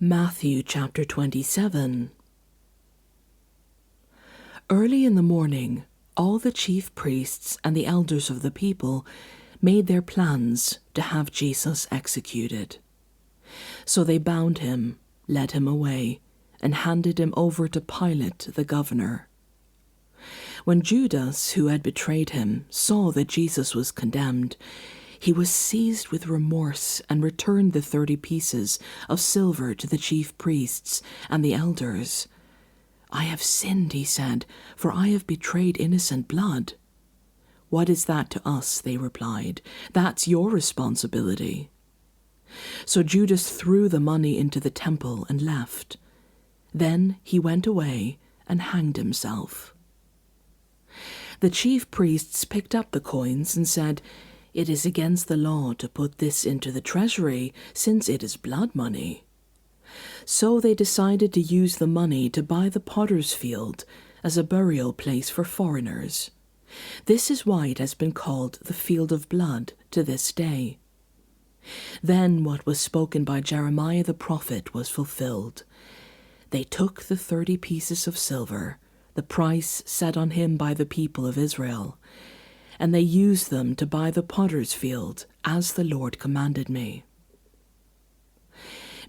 Matthew chapter 27. Early in the morning, all the chief priests and the elders of the people made their plans to have Jesus executed. So they bound him, led him away, and handed him over to Pilate the governor. When Judas, who had betrayed him, saw that Jesus was condemned, he was seized with remorse and returned the 30 pieces of silver to the chief priests and the elders. "I have sinned," he said, "for I have betrayed innocent blood." "What is that to us?" they replied. "That's your responsibility." So Judas threw the money into the temple and left. Then he went away and hanged himself. The chief priests picked up the coins and said, "It is against the law to put this into the treasury, since it is blood money." So they decided to use the money to buy the potter's field as a burial place for foreigners. This is why it has been called the Field of Blood to this day. Then what was spoken by Jeremiah the prophet was fulfilled. They took the 30 pieces of silver, the price set on him by the people of Israel, and they used them to buy the potter's field, as the Lord commanded me.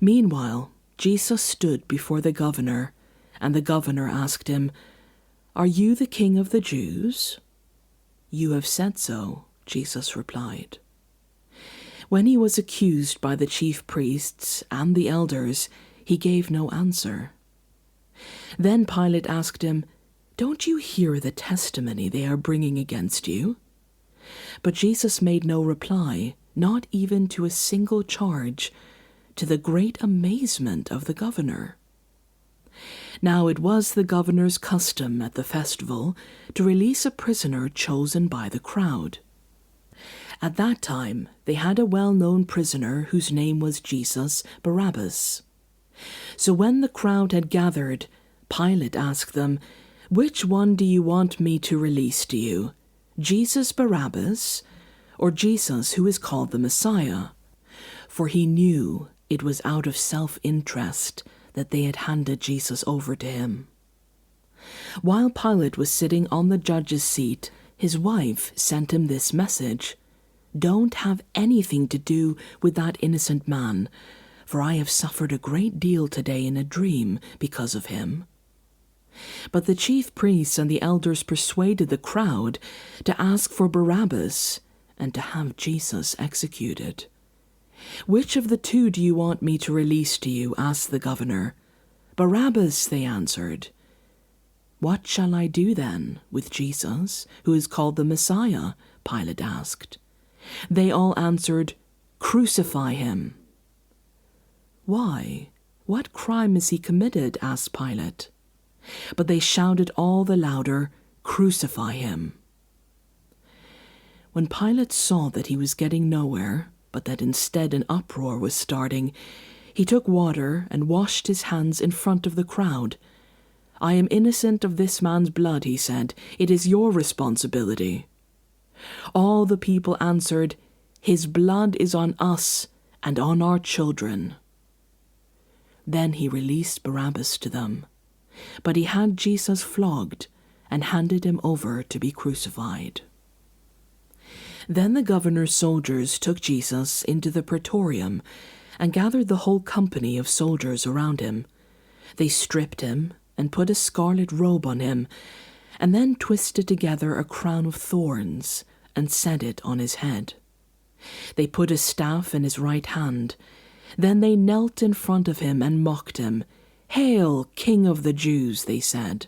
Meanwhile, Jesus stood before the governor, and the governor asked him, "Are you the king of the Jews?" "You have said so," Jesus replied. When he was accused by the chief priests and the elders, he gave no answer. Then Pilate asked him, "Don't you hear the testimony they are bringing against you?" But Jesus made no reply, not even to a single charge, to the great amazement of the governor. Now it was the governor's custom at the festival to release a prisoner chosen by the crowd. At that time, they had a well-known prisoner whose name was Jesus Barabbas. So when the crowd had gathered, Pilate asked them, "Which one do you want me to release to you, Jesus Barabbas, or Jesus who is called the Messiah?" For he knew it was out of self-interest that they had handed Jesus over to him. While Pilate was sitting on the judge's seat, his wife sent him this message, "Don't have anything to do with that innocent man, for I have suffered a great deal today in a dream because of him." But the chief priests and the elders persuaded the crowd to ask for Barabbas and to have Jesus executed. "Which of the two do you want me to release to you?" asked the governor. "Barabbas," they answered. "What shall I do then with Jesus, who is called the Messiah?" Pilate asked. They all answered, "Crucify him." "Why? What crime has he committed?" asked Pilate. But they shouted all the louder, "Crucify him." When Pilate saw that he was getting nowhere, but that instead an uproar was starting, he took water and washed his hands in front of the crowd. "I am innocent of this man's blood," he said. "It is your responsibility." All the people answered, "His blood is on us and on our children." Then he released Barabbas to them, but he had Jesus flogged and handed him over to be crucified. Then the governor's soldiers took Jesus into the praetorium and gathered the whole company of soldiers around him. They stripped him and put a scarlet robe on him, and then twisted together a crown of thorns and set it on his head. They put a staff in his right hand. Then they knelt in front of him and mocked him. "Hail, King of the Jews," they said.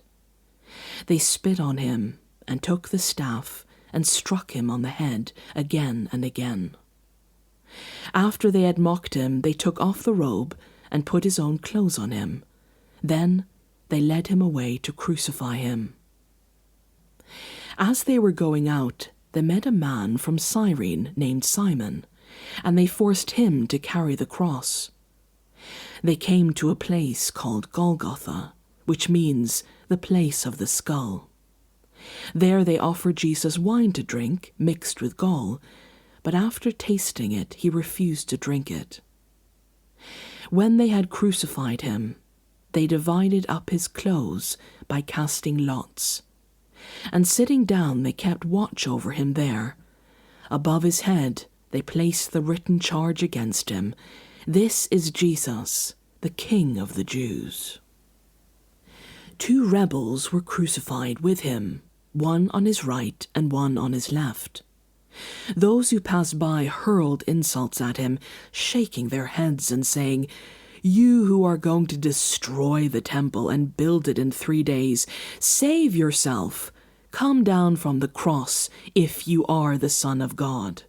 They spit on him and took the staff and struck him on the head again and again. After they had mocked him, they took off the robe and put his own clothes on him. Then they led him away to crucify him. As they were going out, they met a man from Cyrene named Simon, and they forced him to carry the cross. They came to a place called Golgotha, which means the place of the skull. There they offered Jesus wine to drink, mixed with gall, but after tasting it, he refused to drink it. When they had crucified him, they divided up his clothes by casting lots. And sitting down, they kept watch over him there. Above his head, they placed the written charge against him, "This is Jesus, the King of the Jews." 2 rebels were crucified with him, one on his right and one on his left. Those who passed by hurled insults at him, shaking their heads and saying, "You who are going to destroy the temple and build it in 3 days, save yourself. Come down from the cross if you are the Son of God."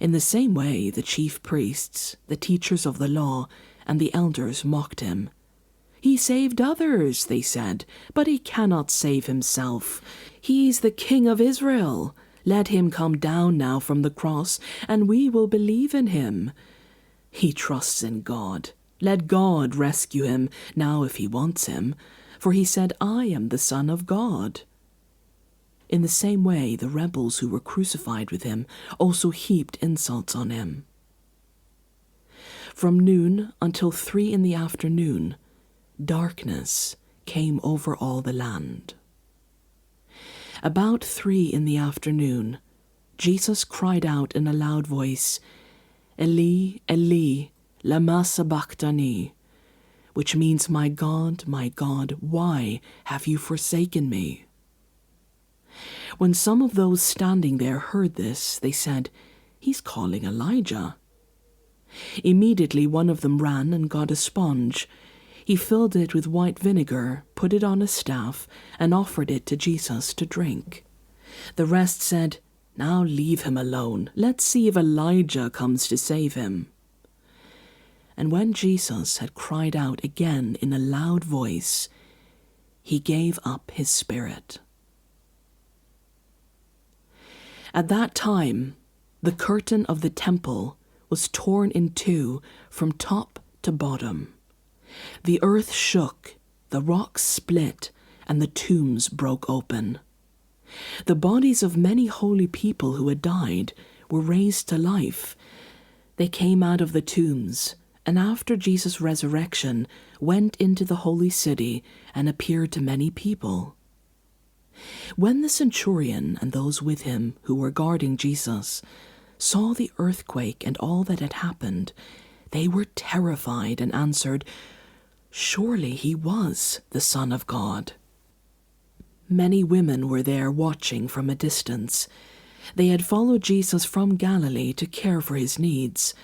In the same way, the chief priests, the teachers of the law, and the elders mocked him. "He saved others," they said, "but he cannot save himself. He's the King of Israel. Let him come down now from the cross, and we will believe in him. He trusts in God. Let God rescue him now if he wants him, for he said, 'I am the Son of God.'" In the same way, the rebels who were crucified with him also heaped insults on him. From noon until 3 in the afternoon, darkness came over all the land. About 3 in the afternoon, Jesus cried out in a loud voice, "Eli, Eli, lama sabachthani," which means, my God, why have you forsaken me?" When some of those standing there heard this, they said, "He's calling Elijah." Immediately one of them ran and got a sponge. He filled it with white vinegar, put it on a staff, and offered it to Jesus to drink. The rest said, "Now leave him alone. Let's see if Elijah comes to save him." And when Jesus had cried out again in a loud voice, he gave up his spirit. At that time, the curtain of the temple was torn in 2 from top to bottom. The earth shook, the rocks split, and the tombs broke open. The bodies of many holy people who had died were raised to life. They came out of the tombs, and after Jesus' resurrection went into the holy city and appeared to many people. When the centurion and those with him who were guarding Jesus saw the earthquake and all that had happened, they were terrified and answered, "Surely he was the Son of God." Many women were there watching from a distance. They had followed Jesus from Galilee to care for his needs.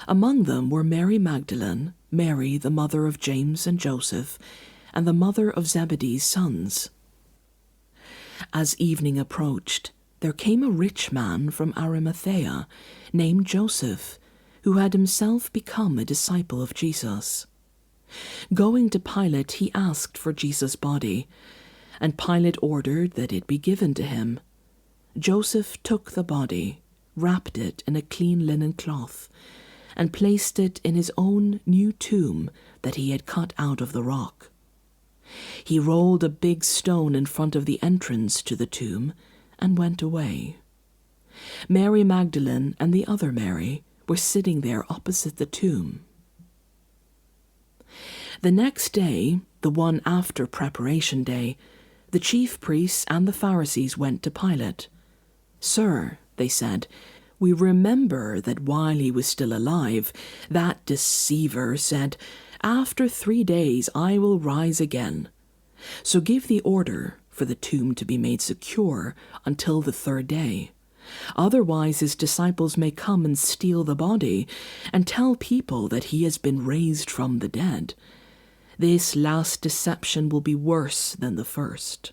Among them were Mary Magdalene, Mary the mother of James and Joseph, and the mother of Zebedee's sons. As evening approached, there came a rich man from Arimathea named Joseph, who had himself become a disciple of Jesus. Going to Pilate, he asked for Jesus' body, and Pilate ordered that it be given to him. Joseph took the body, wrapped it in a clean linen cloth, and placed it in his own new tomb that he had cut out of the rock. He rolled a big stone in front of the entrance to the tomb and went away. Mary Magdalene and the other Mary were sitting there opposite the tomb. The next day, the one after Preparation Day, the chief priests and the Pharisees went to Pilate. "Sir," they said, "we remember that while he was still alive, that deceiver said, 'After 3 days I will rise again.' So give the order for the tomb to be made secure until the 3rd day. Otherwise his disciples may come and steal the body and tell people that he has been raised from the dead. This last deception will be worse than the first."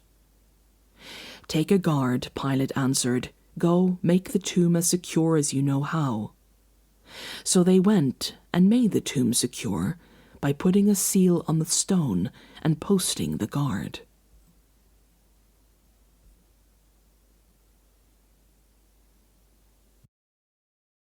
"Take a guard," Pilate answered. "Go, make the tomb as secure as you know how." So they went and made the tomb secure by putting a seal on the stone and posting the guard.